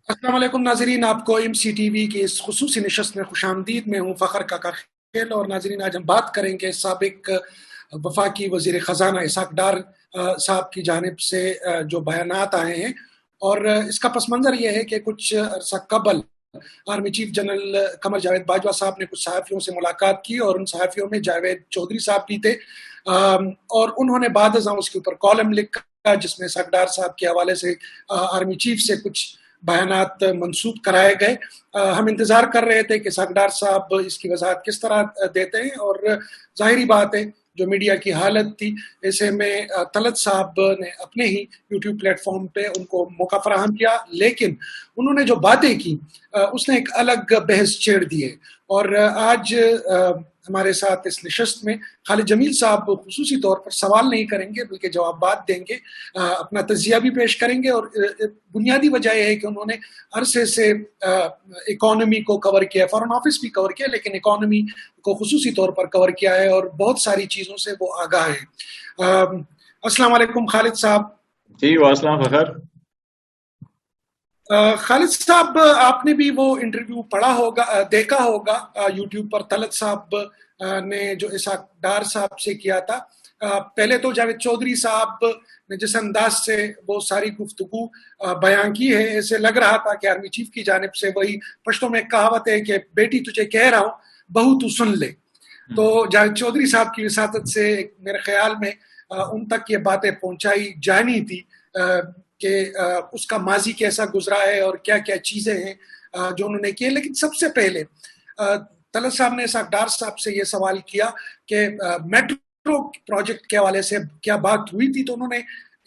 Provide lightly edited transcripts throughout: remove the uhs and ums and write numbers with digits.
अस्सलाम वालेकुम नाजरीन, आपको MCTV की इस खुसूसी नशस्त में खुश आमदीद। मैं हूँ फ़खर काका खेल। और नाजरीन, आज हम बात करेंगे साबिक वफाकी वज़ीर ख़जाना इसहाक़ डार साहब की जानिब से जो बयानात आए हैं। और इसका पस मंज़र ये है कि कुछ अरसा कबल army chief general Qamar Javed Bajwa साहब ने कुछ सहाफ़ियों से मुलाकात की, और उन सहाफ़ियों में जावेद चौधरी साहब भी थे। और उन्होंने बाद अज़ां उसके ऊपर कॉलम लिखा जिसमें इसहाक़ डार साहब के हवाले से आर्मी चीफ से कुछ बयानात मंसूब कराए गए। हम इंतज़ार कर रहे थे कि इसहाक़ डार साहब इसकी वजाहत किस तरह देते हैं। और ज़ाहिरी बात है, जो मीडिया की हालत थी, ऐसे में तलत साहब ने अपने ही यूट्यूब प्लेटफॉर्म पे उनको मौका फराहम किया, लेकिन उन्होंने जो बातें की उसने एक अलग बहस छेड़ दी है। और आज हमारे साथ इस नशस्त में खालिद जमील साहब खुसूसी तौर पर सवाल नहीं करेंगे बल्कि जवाबात देंगे, अपना तजिया भी पेश करेंगे। और बुनियादी वजह यह है कि उन्होंने अरसे से इकोनॉमी को कवर किया, फॉरेन ऑफिस भी कवर किया, लेकिन इकोनॉमी को खुसूसी तौर पर कवर किया है और बहुत सारी चीज़ों से वो आगाह है। अस्सलाम वालेकुम खालिद साहब। जी वास्सलाम फखर। खालिद साहब, आपने भी वो इंटरव्यू पढ़ा होगा, देखा होगा यूट्यूब पर, तलत साहब ने जो इसहाक़ डार साहब से किया था। पहले तो जावेद चौधरी साहब ने जिस अंदाज से वो सारी गुफ्तगू बयां की है, ऐसे लग रहा था कि आर्मी चीफ की जानिब से वही पश्तो में कहावत है कि बेटी तुझे कह रहा हूं, बहू तू सुन ले। तो जावेद चौधरी साहब की विसातत से मेरे ख्याल में उन तक ये बातें पहुंचाई जानी थी कि उसका माजी कैसा गुजरा है और क्या क्या चीज़ें हैं जो उन्होंने की। लेकिन सबसे पहले तलत साहब ने इसहाक़ डार साहब से ये सवाल किया कि मेट्रो प्रोजेक्ट के हवाले से क्या बात हुई थी। तो उन्होंने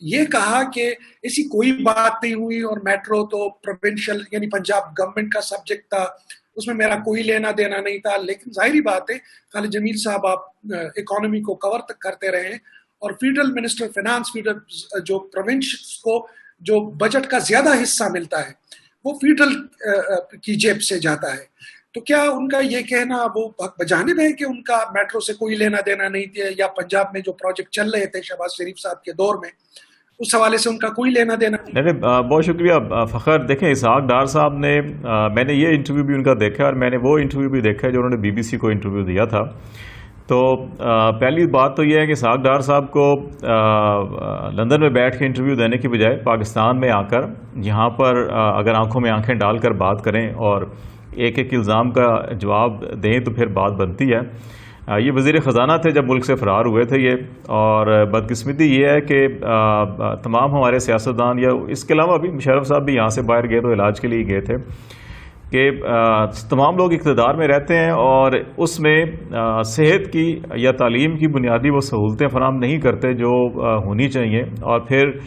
ये कहा कि ऐसी कोई बात नहीं हुई, और मेट्रो तो प्रोविंशियल यानी पंजाब गवर्नमेंट का सब्जेक्ट था, उसमें मेरा कोई लेना देना नहीं था। लेकिन जाहिर बात है, खालिद जमील साहब, आप इकोनॉमी को कवर तक करते रहे हैं, और फेडरल मिनिस्टर फाइनेंस, फेडरल जो प्रोविंस को जो बजट का ज्यादा हिस्सा मिलता है वो फेडरल की जेब से जाता है। तो क्या उनका ये कहना वो बजानिब है कि उनका मेट्रो से कोई लेना देना नहीं था, या पंजाब में जो प्रोजेक्ट चल रहे थे शहबाज शरीफ साहब के दौर में, उस हवाले से उनका कोई लेना देना नहीं? बहुत शुक्रिया फ़खर। देखें, इसहाक़ डार साहब ने, मैंने ये इंटरव्यू भी उनका देखा, और मैंने वो इंटरव्यू भी देखा है जो उन्होंने BBC को इंटरव्यू दिया था। तो पहली बात तो यह है कि इसहाक़ डार साहब को लंदन में बैठ के इंटरव्यू देने की बजाय पाकिस्तान में आकर यहाँ पर अगर आंखों में आंखें डालकर बात करें और एक एक इल्ज़ाम का जवाब दें तो फिर बात बनती है। ये वज़ीर ख़जाना थे जब मुल्क से फ़रार हुए थे ये, और बदकिस्मती ये है कि तमाम हमारे सियासतदान, या इसके अलावा भी मुशर्रफ साहब भी यहाँ से बाहर गए तो इलाज के लिए गए थे, कि तमाम लोग इक़्तिदार में रहते हैं और उसमें सेहत की या तालीम की बुनियादी वो सहूलतें फ़राहम नहीं करते जो होनी चाहिए, और फिर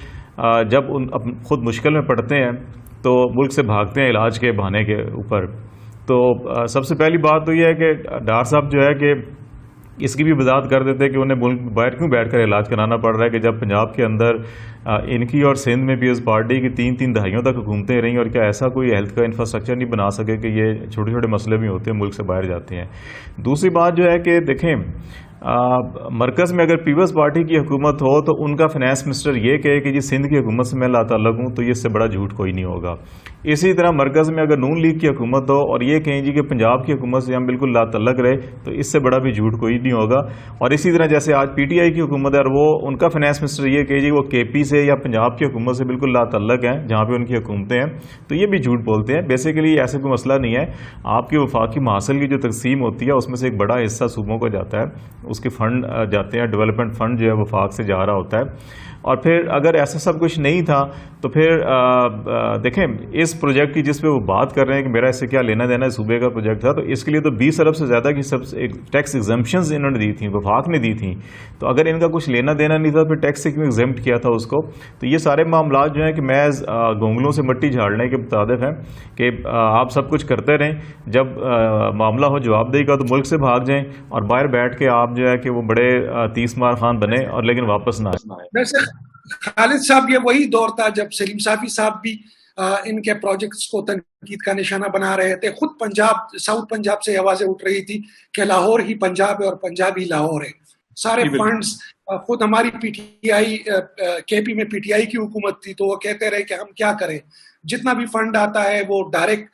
जब उन ख़ुद मुश्किल में पड़ते हैं तो मुल्क से भागते हैं इलाज के बहाने के ऊपर। तो सबसे पहली बात तो यह है कि डार साहब जो है कि इसकी भी वजाहत कर देते हैं कि उन्हें मुल्क बाहर क्यों बैठ कर इलाज कराना पड़ रहा है, कि जब पंजाब के अंदर इनकी और सिंध में पीपल्स पार्टी की 3-3 दहाइयों तक हुकूमतें रहीं, और क्या ऐसा कोई हेल्थ का इंफ्रास्ट्रक्चर नहीं बना सके कि ये छोटे छोटे मसले भी होते हैं, मुल्क से बाहर जाते हैं। दूसरी बात जो है कि देखें, मरकज़ में अगर पीपल्स पार्टी की हुकूमत हो तो उनका फाइनेंस मिनिस्टर ये कहे कि जी सिंध की हुकूमत से मैं लाताल्लुक़ हूँ, तो ये इससे बड़ा झूठ कोई नहीं होगा। इसी तरह मरकज़ में अगर नून लीग की हुकूमत हो और ये कहें जी कि पंजाब की हुकूमत से हम बिल्कुल लाताल्लुक़ रहे, तो इससे बड़ा भी झूठ कोई नहीं होगा। और इसी तरह जैसे आज PTI की हुकूमत है और वो उनका फाइनेंस मिनिस्टर ये कहे जी वो KP से या पंजाब की हुकूमत से बिल्कुल लाताल्लुक़ हैं जहाँ पर उनकी हुकूमतें हैं, तो ये भी झूठ बोलते हैं। बेसिकली ऐसा कोई मसला नहीं है। आपकी वफाकी महासिल की जो तकसीम होती है उसमें से एक बड़ा हिस्सा सूबों को जाता है, उसके फंड जाते हैं, डेवलपमेंट फंड जो है वफाक से जा रहा होता है। और फिर अगर ऐसा सब कुछ नहीं था तो फिर देखें, इस प्रोजेक्ट की जिस पे वो बात कर रहे हैं कि मेरा इससे क्या लेना देना है, सूबे का प्रोजेक्ट था, तो इसके लिए तो 20 अरब से ज़्यादा की सब टैक्स एग्जम्पशंस इन्होंने दी थी, वफाक ने दी थी। तो अगर इनका कुछ लेना देना नहीं था फिर टैक्स से क्यों एग्जेम्प्ट किया था उसको। तो ये सारे मामला जो हैं कि मैं गोंगलों से मट्टी झाड़ने के मुताबिक हैं कि आप सब कुछ करते रहें, जब मामला हो जवाबदेही का तो मुल्क से भाग जाएँ, और बाहर बैठ के आप जो है कि वो बड़े तीसमार खान बने और लेकिन वापस ना आए। वैसे खालिद साहब, ये वही दौर था जब सलीम साफ़ी साहब भी इनके प्रोजेक्ट्स को तनकीद का निशाना बना रहे थे। खुद पंजाब, साउथ पंजाब से आवाजें उठ रही थी कि लाहौर ही पंजाब है और पंजाब ही लाहौर है। सारे फंड्स, खुद हमारी PTI KP में PTI की हुकूमत थी तो वो कहते रहे कि हम क्या करें, जितना भी फंड आता है वो डायरेक्ट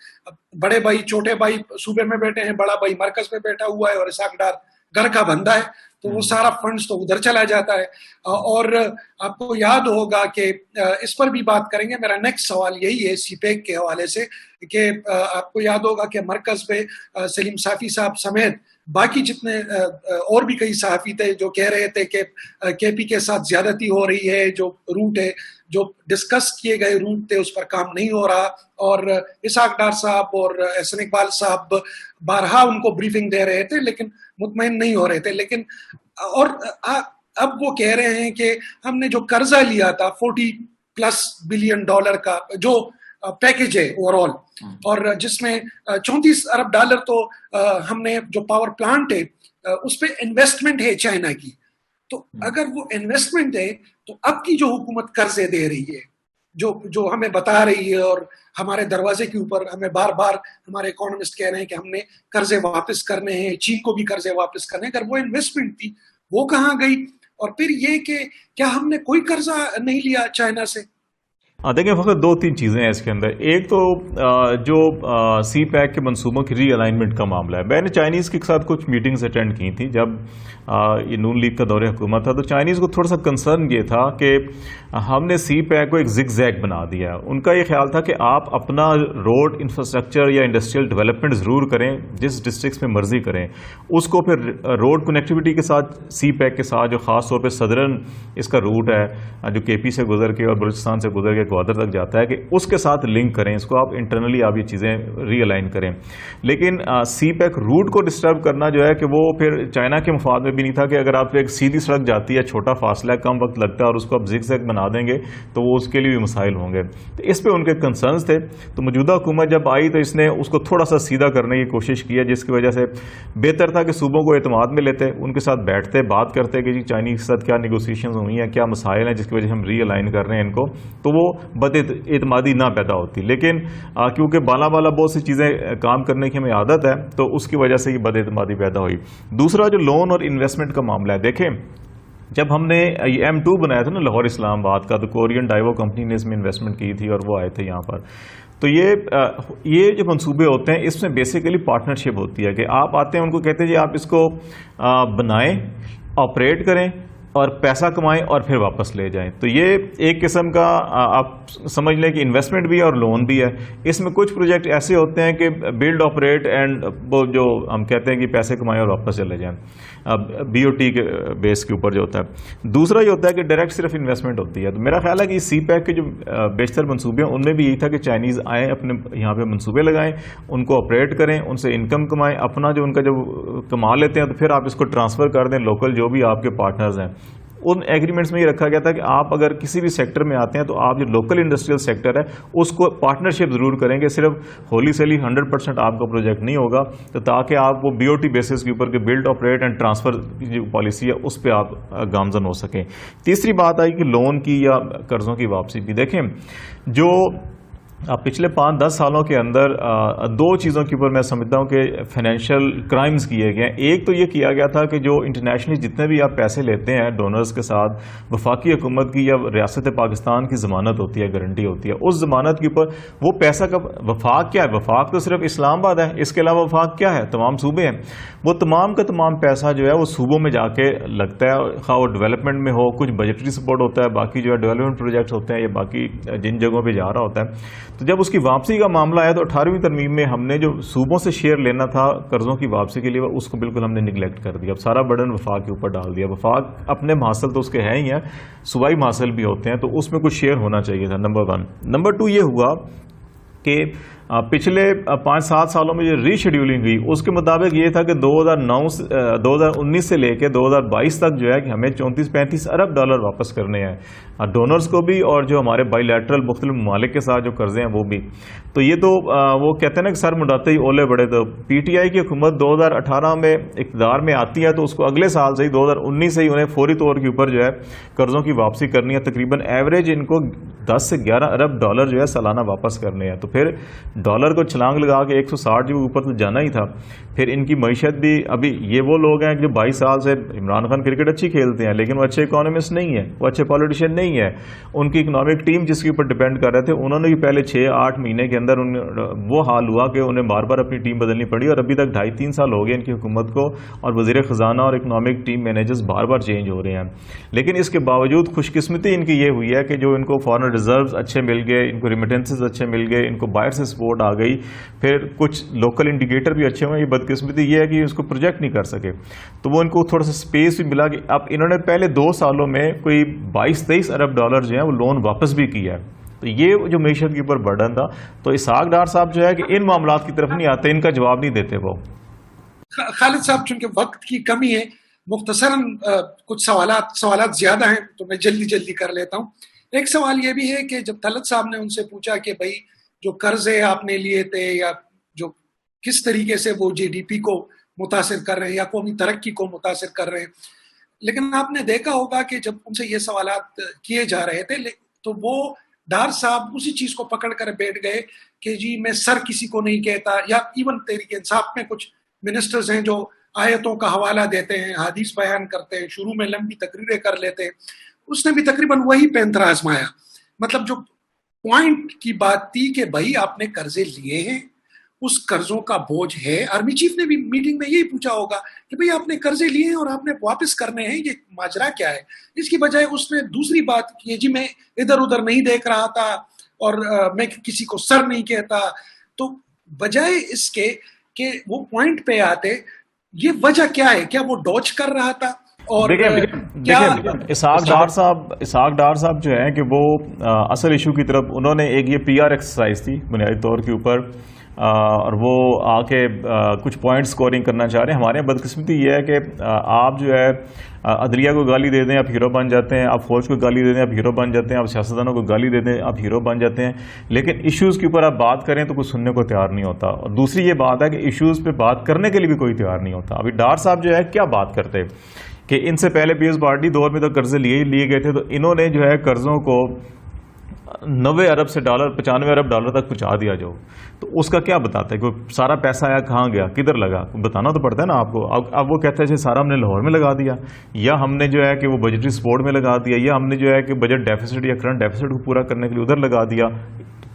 बड़े भाई छोटे भाई सूबे में बैठे हैं, बड़ा भाई मरकज में बैठा हुआ है और इसाक डार घर का बंदा है, तो वो सारा फंड्स तो उधर चला जाता है। और आपको याद होगा कि इस पर भी बात करेंगे, मेरा नेक्स्ट सवाल यही है सीपैक के हवाले से कि आपको याद होगा कि मरकज में सलीम साफ़ी साहब समेत बाकी जितने और भी कई सहाफ़ी थे जो कह रहे थे कि केपी के साथ ज्यादती हो रही है, जो रूट है, जो डिस्कस किए गए रूट थे उस पर काम नहीं हो रहा, और इसाक डार साहब और एहसन इकबाल साहब बारहा उनको ब्रीफिंग दे रहे थे लेकिन मुतमईन नहीं हो रहे थे। लेकिन और अब वो कह रहे हैं कि हमने जो कर्जा लिया था $40+ बिलियन का जो पैकेज है ओवरऑल, और जिसमें $34 अरब तो हमने जो पावर प्लांट है उस पे इन्वेस्टमेंट है चाइना की, तो अगर वो इन्वेस्टमेंट है तो अब की जो हुकूमत कर्जे दे रही है, जो हमें बता रही है और हमारे दरवाजे के ऊपर हमें बार बार हमारे इकोनॉमिस्ट कह रहे हैं कि हमने कर्जे वापस करने हैं, चीन को भी कर्जे वापस करने हैं, अगर वो इन्वेस्टमेंट थी वो कहाँ गई? और फिर ये कि क्या हमने कोई कर्जा नहीं लिया चाइना से? देखिए फकत 2-3 चीज़ें हैं इसके अंदर। एक तो जो सी पैक के मंसूबों की री अलाइनमेंट का मामला है। मैंने चाइनीज़ के साथ कुछ मीटिंग्स अटेंड की थी जब ये नून लीग का दौरे हुकूमत था, तो चाइनीज़ को थोड़ा सा कंसर्न ये था कि हमने सी पैक को एक जिग जैग बना दिया। उनका ये ख्याल था कि आप अपना रोड इंफ्रास्ट्रक्चर या इंडस्ट्रियल डेवलपमेंट ज़रूर करें, जिस डिस्ट्रिक्ट में मर्जी करें, उसको फिर रोड कनेक्टिविटी के साथ सी पैक के साथ जो ख़ास तौर पर सदरन इसका रूट है जो केपी से गुजर के और बलूचिस्तान से गुजर के ग्वादर तक जाता है, कि उसके साथ लिंक करें, इसको आप इंटरनली आप ये चीज़ें रीअलाइन करें। लेकिन सी पैक रूट को डिस्टर्ब करना जो है कि वो फिर चाइना के मफाद में भी नहीं था कि अगर आप एक सीधी सड़क जाती है, छोटा फासला है, कम वक्त लगता है और उसको आप जिग जैग बना देंगे तो वो उसके लिए भी मसाइल होंगे। तो इस पर उनके कंसर्न्स थे। तो मौजूदा हुकूमत जब आई तो इसने उसको थोड़ा सा सीधा करने की कोशिश की है, जिसकी वजह से बेहतर था कि सूबों को एतमाद में लेते, उनके साथ बैठते, बात करते कि जी चाइनीज़ के साथ क्या निगोसिएशन हुई हैं, क्या मसाइल हैं जिसकी वजह से हम रीअलाइन कर रहे हैं इनको, तो वो एतमादी ना पैदा होती। लेकिन क्योंकि बाला बाला बहुत सी चीज़ें काम करने की हमें आदत है तो उसकी वजह से ये बद एतमादी पैदा हुई। दूसरा जो लोन और इन्वेस्टमेंट का मामला है, देखें जब हमने M2 बनाया था ना लाहौर इस्लामाबाद का, तो कोरियन डाइवो कंपनी ने इसमें इन्वेस्टमेंट की थी और वो आए थे यहाँ पर। तो ये जो मंसूबे होते हैं इसमें बेसिकली पार्टनरशिप होती है कि आप आते हैं, उनको कहते हैं जी आप इसको बनाएं, ऑपरेट करें और पैसा कमाएं और फिर वापस ले जाएं। तो ये एक किस्म का आप समझ लें कि इन्वेस्टमेंट भी है और लोन भी है। इसमें कुछ प्रोजेक्ट ऐसे होते हैं कि बिल्ड ऑपरेट एंड वो जो हम कहते हैं कि पैसे कमाएं और वापस चले जाएं, BOT के बेस के ऊपर जो होता है। दूसरा ये होता है कि डायरेक्ट सिर्फ इन्वेस्टमेंट होती है। तो मेरा ख्याल है कि सी पैक के जो बेशतर मंसूबे हैं उनमें भी यही था कि चाइनीज़ आएँ, अपने यहाँ पे मंसूबे लगाएं, उनको ऑपरेट करें, उनसे इनकम कमाएं, अपना जो उनका जब कमा लेते हैं तो फिर आप इसको ट्रांसफ़र कर दें लोकल जो भी आपके पार्टनर्स हैं। उन एग्रीमेंट्स में ये रखा गया था कि आप अगर किसी भी सेक्टर में आते हैं तो आप जो लोकल इंडस्ट्रियल सेक्टर है उसको पार्टनरशिप ज़रूर करेंगे, सिर्फ होली सेली 100% आपका प्रोजेक्ट नहीं होगा, तो ताकि आप वो BOT बेसिस के ऊपर के बिल्ड ऑपरेट एंड ट्रांसफ़र की जो पॉलिसी है उस पर आप गामजन हो सकें। तीसरी बात आई कि लोन की या कर्ज़ों की वापसी भी। देखें जो पिछले 5-10 सालों के अंदर 2 चीज़ों के ऊपर मैं समझता हूँ कि फाइनेंशियल क्राइम्स किए गए हैं। एक तो ये किया गया था कि जो इंटरनेशनली जितने भी आप पैसे लेते हैं डोनर्स के साथ, वफाकी हुकूमत की या रियासत पाकिस्तान की ज़मानत होती है, गारंटी होती है, उस ज़मानत के ऊपर वो पैसा का वफाक क्या है? वफाक तो सिर्फ इस्लामाबाद है, इसके अलावा वफाक क्या है? तमाम सूबे हैं। वो तमाम का तमाम पैसा जो है वो सूबों में जाके लगता है, खा वो डेवलपमेंट में हो, कुछ बजटरी सपोर्ट होता है, बाकी जो है डेवलपमेंट प्रोजेक्ट्स होते हैं या बाकी जिन जगहों पर जा रहा होता है। तो जब उसकी वापसी का मामला आया तो 18वीं तरमीम में हमने जो सूबों से शेयर लेना था कर्ज़ों की वापसी के लिए उसको बिल्कुल हमने निगलेक्ट कर दिया। अब सारा बर्डन वफाक के ऊपर डाल दिया। वफाक अपने महासल तो उसके हैं ही हैं, सूबाई महासल भी होते हैं, तो उसमें कुछ शेयर होना चाहिए था, नंबर 1। नंबर 2 ये हुआ कि पिछले 5-7 सालों में जो रीशेड्यूलिंग हुई उसके मुताबिक ये था कि 2019 से लेकर 2022 तक जो है कि हमें 34-35 अरब डॉलर वापस करने हैं, डोनर्स को भी और जो हमारे बायलैटरल मुख्तलिफ ममालिक के साथ जो कर्जे हैं वो भी। तो ये तो वो कहते हैं ना कि सर मुंडाते ही ओले बड़े। तो PTI की हुकूमत 2018 में इक़्तिदार में आती है तो उसको अगले साल से ही 2019 से ही उन्हें फौरी तौर के ऊपर जो है कर्ज़ों की वापसी करनी है। तकरीबन एवरेज इनको 10 से 11 अरब डॉलर जो है सालाना वापस करने हैं। तो फिर डॉलर को छलांग लगा के 160 जो ऊपर तो जाना ही था। फिर इनकी मईशत भी, अभी ये वो लोग हैं जो 22 साल से, इमरान खान क्रिकेट अच्छी खेलते हैं लेकिन वो अच्छे इकोनॉमिस्ट नहीं है, वो अच्छे पॉलिटिशियन नहीं है। उनकी इकोनॉमिक टीम जिसके ऊपर डिपेंड कर रहे थे, उन्होंने भी पहले 6-8 महीने के अंदर वो हाल हुआ कि उन्हें बार बार अपनी टीम बदलनी पड़ी, और अभी तक 2.5-3 साल हो गए इनकी हुकूमत को, और वज़ीर ख़जाना और इकोनॉमिक टीम मैनेजर्स बार बार चेंज हो रहे हैं। लेकिन इसके बावजूद खुशकिस्मती इनकी ये हुई है कि जो इनको फॉरेन रिजर्व्स अच्छे मिल गए, इनको रिमिटेंसेस अच्छे मिल गए, इनको बाहर से सपोर्ट आ गई, फिर कुछ लोकल इंडिकेटर भी अच्छे हुए। ये बदकिस्मती ये है कि उसको प्रोजेक्ट नहीं कर सके, तो वो इनको थोड़ा सा स्पेस भी मिला कि अब इन्होंने पहले 2 सालों में कोई 22-23 अरब डॉलर जो है वो लोन वापस भी किया है। तो ये जो मीशत के ऊपर बर्डन था, तो इसहाक डार साहब जो है कि इन मामलात की तरफ नहीं आते, इनका जवाब नहीं देते वो। खालिद साहब, चूंकि वक्त की कमी है, मुख्तसरन कुछ सवालात ज्यादा हैं तो मैं जल्दी कर लेता हूँ। एक सवाल ये भी है कि जब तलत साहब ने उनसे पूछा कि भाई जो कर्जे आपने लिए थे या जो किस तरीके से वो जीडीपी को मुतासिर कर रहे हैं या कौमी तरक्की को मुतासिर कर रहे हैं, लेकिन आपने देखा होगा कि जब उनसे ये सवालात किए जा रहे थे तो वो डार साहब उसी चीज को पकड़ कर बैठ गए कि जी मैं सर किसी को नहीं कहता, या इवन तहरीक इंसाफ में कुछ मिनिस्टर्स हैं जो आयतों का हवाला देते हैं, हदीस बयान करते हैं, शुरू में लंबी तकरीरें कर लेते हैं। उसने भी तकरीबन वही पैंतरा आजमाया। मतलब जो पॉइंट की बात थी कि भाई आपने कर्जे लिए हैं, उस कर्जों का बोझ है। आर्मी चीफ ने भी मीटिंग में यही पूछा होगा कि भाई आपने कर्जे लिए हैं और आपने वापस करने हैं, ये माजरा क्या है। इसकी बजाय उसने दूसरी बात की, जी मैं इधर उधर नहीं देख रहा था और मैं किसी को सर नहीं कहता। तो बजाय इसके कि वो पॉइंट पे आते, ये वजह क्या है? क्या वो डॉज कर रहा था? और देखिए इसहाक डार साहब जो है कि वो असल इशू की तरफ, उन्होंने एक ये पीआर एक्सरसाइज थी बुनियादी तौर के ऊपर, और वो आके कुछ पॉइंट स्कोरिंग करना चाह रहे हैं। हमारे यहाँ बदकिस्मती ये है कि आप जो है अदलिया को गाली दे दें आप हीरो बन जाते हैं, आप फौज को गाली दे दें आप हीरो बन जाते हैं, आप सियासतदानों को गाली दे दें आप हीरो बन जाते हैं, लेकिन इश्यूज़ के ऊपर आप बात करें तो कुछ सुनने को तैयार नहीं होता। और दूसरी ये बात है कि इश्यूज़ पे बात करने के लिए भी कोई तैयार नहीं होता। अभी डार साहब जो है क्या बात करते कि इनसे पहले पीएस पार्टी दौर में तो कर्जे लिए गए थे, तो इन्होंने जो है कर्जों को 90 अरब से डॉलर 95 अरब डॉलर तक पहुंचा दिया। जो तो उसका क्या बताता है कि सारा पैसा आया कहाँ गया, किधर लगा, बताना तो पड़ता है ना आपको। अब वो कहते हैं सारा हमने लाहौर में लगा दिया, या हमने जो है कि वो बजटरी सपोर्ट में लगा दिया, या हमने जो है कि बजट डेफिसिट या करंट डेफिसिट को पूरा करने के लिए उधर लगा दिया।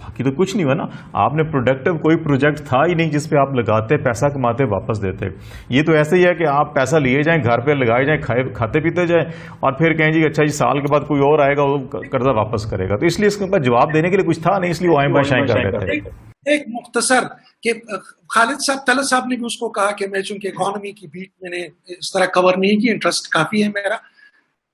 बाकी तो कुछ नहीं हुआ ना। आपने प्रोडक्टिव कोई प्रोजेक्ट था ही नहीं जिस पे आप लगाते, पैसा कमाते, वापस देते। ये तो ऐसे ही है कि आप पैसा लिए जाएं, घर पे लगाए जाएं, खाते पीते जाएं, और फिर कहें जी अच्छा जी साल के बाद कोई और आएगा वो कर्जा वापस करेगा। तो इसलिए इसके ऊपर जवाब देने के लिए कुछ था नहीं, इसलिए वो आए बाशाएं कर रहे थे। एक मुख्तसर कि खालिद साहब, तलत साहब ने भी उसको कहा कि मैं चूंकि इकोनॉमी की बीट मैंने इस तरह कवर नहीं की, इंटरेस्ट काफी है मेरा।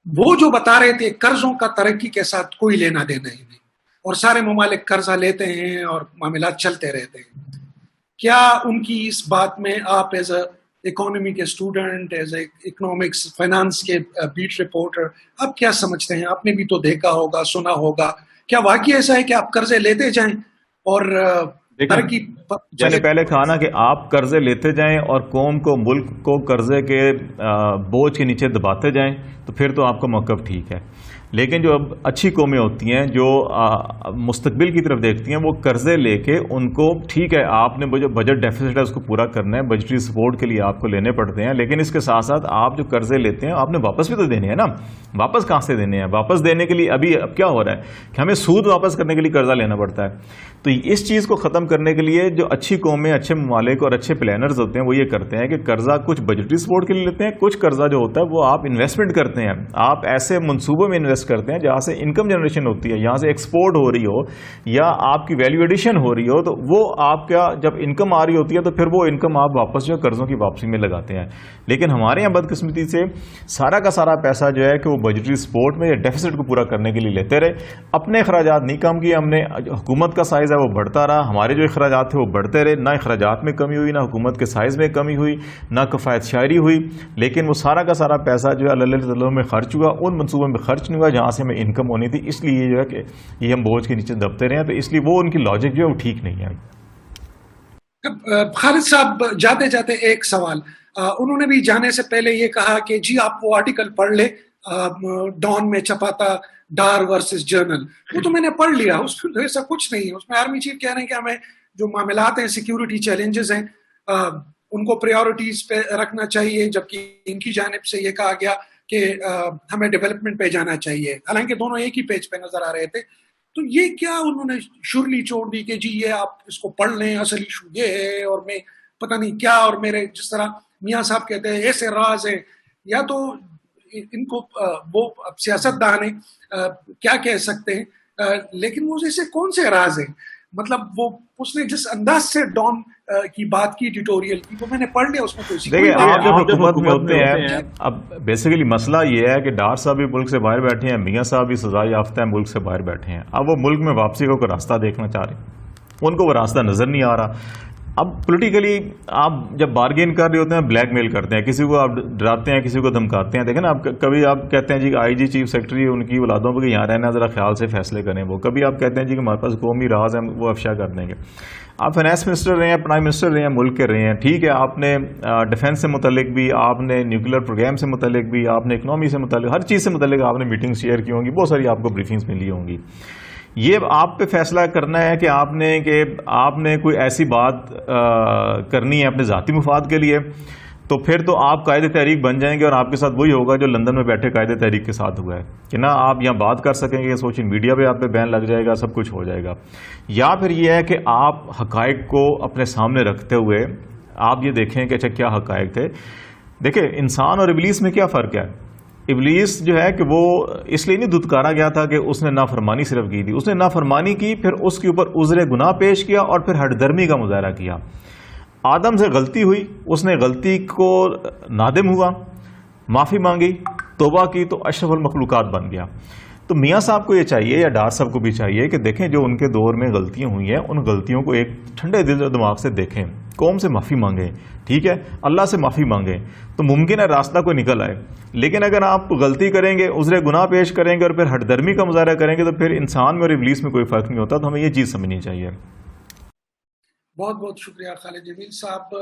वो जो बता रहे थे कर्जों का तरक्की के साथ कोई लेना देना ही नहीं, और सारे ममालिक कर्जा लेते हैं और मामलात चलते रहते हैं। क्या उनकी इस बात में आप एज अ इकोनॉमी के student, as a economics finance के बीट रिपोर्टर, आप क्या समझते हैं? आपने भी तो देखा होगा, सुना होगा। क्या वाकई ऐसा है कि आप कर्जे लेते जाएं और तरक्की? मैंने पहले कहा ना कि आप कर्जे लेते जाएं और कौम को, मुल्क को कर्जे के बोझ के नीचे दबाते जाएं, तो फिर तो आपका मौक़िफ़ ठीक है। लेकिन जो अब अच्छी कौमें होती हैं जो मुस्तकबिल की तरफ देखती हैं, वो कर्जे लेके उनको, ठीक है आपने जो बजट डेफिसिट है उसको पूरा करना है, बजटरी सपोर्ट के लिए आपको लेने पड़ते हैं, लेकिन इसके साथ साथ आप जो कर्जे लेते हैं आपने वापस भी तो देने हैं ना। वापस कहाँ से देने हैं? वापस देने के लिए अभी अब क्या हो रहा है कि हमें सूद वापस करने के लिए कर्जा लेना पड़ता है। तो इस चीज़ को ख़त्म करने के लिए जो अच्छी कौमें, अच्छे ममालिक और अच्छे प्लानर्स होते हैं वो ये करते हैं कि कर्जा कुछ बजटरी सपोर्ट के लिए लेते हैं, कुछ कर्जा जो होता है वो आप इन्वेस्टमेंट करते हैं, आप ऐसे मनसूबों में इन्वेस्ट करते हैं जहाँ से इनकम जनरेशन होती है, यहाँ से एक्सपोर्ट हो रही हो या आपकी वैल्यू एडिशन हो रही हो, तो वो आपका जब इनकम आ रही होती है तो फिर वो इनकम आप वापस जो कर्जों की वापसी में लगाते हैं। लेकिन हमारे यहाँ बदकिस्मती से सारा का सारा पैसा जो है कि वो बजटरी सपोर्ट में या डेफिसिट को पूरा करने के लिए लेते रहे, अपने अखराजात नहीं कम किए हमने। हुकूमत का साइज़ है वो बढ़ता रहा, हमारे जो अखराजात थे वो बढ़ते रहे, ना अखराजात में कमी हुई, ना हुकूमत के साइज़ में कमी हुई, ना कफ़ायत शायरी हुई। लेकिन वो सारा का सारा पैसा जो है अल्लाह में खर्च हुआ, उन मनसूबों में खर्च नहीं हुआ जहाँ से हमें इनकम होनी थी। इसलिए जो है कि ये हम बोझ के नीचे दबते रहे हैं, तो इसलिए वो उनकी लॉजिक जो है वो ठीक नहीं है। खालिद साहब, जाते जाते एक सवाल, उन्होंने भी जाने से पहले ये कहा कि जी आप वो आर्टिकल पढ़ ले, डॉन में छपा था डार वर्सेस जर्नल, वो तो मैंने पढ़ लिया, उसमें तो ऐसा कुछ नहीं है। उसमें आर्मी चीफ कह रहे हैं कि हमें جو معاملات ہیں, سیکیورٹی چیلنجز ہیں, ان کو پریورٹیز پہ رکھنا چاہیے, جبکہ ان کی جانب سے یہ کہا گیا کہ ہمیں ڈیولپمنٹ پہ جانا چاہیے, حالانکہ دونوں ایک ہی پیج پہ نظر آ رہے تھے. تو یہ کیا انہوں نے شرلی چھوڑ دی کہ جی یہ آپ اس کو پڑھ لیں, اصل ایشو یہ ہے, اور میں پتہ نہیں کیا, اور میرے جس طرح میاں صاحب کہتے ہیں ایسے راز ہیں, یا تو ان کو وہ سیاست دان ہیں کیا کہہ سکتے ہیں, لیکن وہ جیسے کون سے راز ہیں, مطلب وہ اس نے جس انداز سے ڈان کی بات کی ایڈیٹوریل کی, وہ میں نے پڑھ لیا, اس میں کوئی دیکھیں آپ جب حکومت میں ہوتے ہیں, اب بیسیکلی مسئلہ یہ ہے کہ ڈار صاحب بھی ملک سے باہر بیٹھے ہیں, میاں صاحب بھی سزا یافتہ ہیں, ملک سے باہر بیٹھے ہیں. اب وہ ملک میں واپسی کا کوئی راستہ دیکھنا چاہ رہے ہیں, ان کو وہ راستہ نظر نہیں آ رہا. اب پولیٹیکلی آپ جب بارگین کر رہے ہوتے ہیں, بلیک میل کرتے ہیں, کسی کو آپ ڈراتے ہیں, کسی کو دھمکاتے ہیں. دیکھیں نا, آپ کبھی آپ کہتے ہیں جی آئی جی چیف سیکرٹری ان کی اولادوں کو یہاں رہنا, ذرا خیال سے فیصلے کریں. وہ کبھی آپ کہتے ہیں جی کہ ہمارے پاس قومی راز ہیں, وہ افشا کر دیں گے. آپ فائنانس منسٹر رہے ہیں, پرائم منسٹر رہے ہیں, ملک کے رہے ہیں, ٹھیک ہے, آپ نے ڈیفینس سے متعلق بھی, آپ نے نیوکلیر پروگرام سے متعلق بھی, آپ نے اکنامی سے متعلق, ہر چیز سے متعلق آپ نے میٹنگ شیئر کی ہوں گی, بہت ساری آپ کو بریفنگس ملی ہوں گی. یہ آپ پہ فیصلہ کرنا ہے کہ آپ نے کوئی ایسی بات کرنی ہے اپنے ذاتی مفاد کے لیے, تو پھر تو آپ قائد تحریک بن جائیں گے, اور آپ کے ساتھ وہی ہوگا جو لندن میں بیٹھے قائد تحریک کے ساتھ ہوا ہے کہ نہ آپ یہاں بات کر سکیں گے, سوشل میڈیا پہ آپ پہ بین لگ جائے گا, سب کچھ ہو جائے گا. یا پھر یہ ہے کہ آپ حقائق کو اپنے سامنے رکھتے ہوئے آپ یہ دیکھیں کہ اچھا کیا حقائق تھے. دیکھیں انسان اور ابلیس میں کیا فرق ہے. ابلیس جو ہے کہ وہ اس لیے نہیں دھتکارا گیا تھا کہ اس نے نافرمانی صرف کی تھی, اس نے نافرمانی کی, پھر اس کے اوپر عذر گناہ پیش کیا, اور پھر ہٹ درمی کا مظاہرہ کیا. آدم سے غلطی ہوئی, اس نے غلطی کو نادم ہوا, معافی مانگی, توبہ کی, تو اشرف المخلوقات بن گیا. تو میاں صاحب کو یہ چاہیے, یا ڈار صاحب کو بھی چاہیے کہ دیکھیں جو ان کے دور میں غلطیاں ہوئی ہیں, ان غلطیوں کو ایک ٹھنڈے دل و دماغ سے دیکھیں, قوم سے معافی مانگیں, ٹھیک ہے, اللہ سے معافی مانگیں, تو ممکن ہے راستہ کوئی نکل آئے. لیکن اگر آپ غلطی کریں گے, عذر گناہ پیش کریں گے, اور پھر ہٹ درمی کا مظاہرہ کریں گے, تو پھر انسان میں اور ابلیس میں کوئی فرق نہیں ہوتا. تو ہمیں یہ چیز سمجھنی چاہیے. بہت بہت شکریہ خالد جمیل صاحب.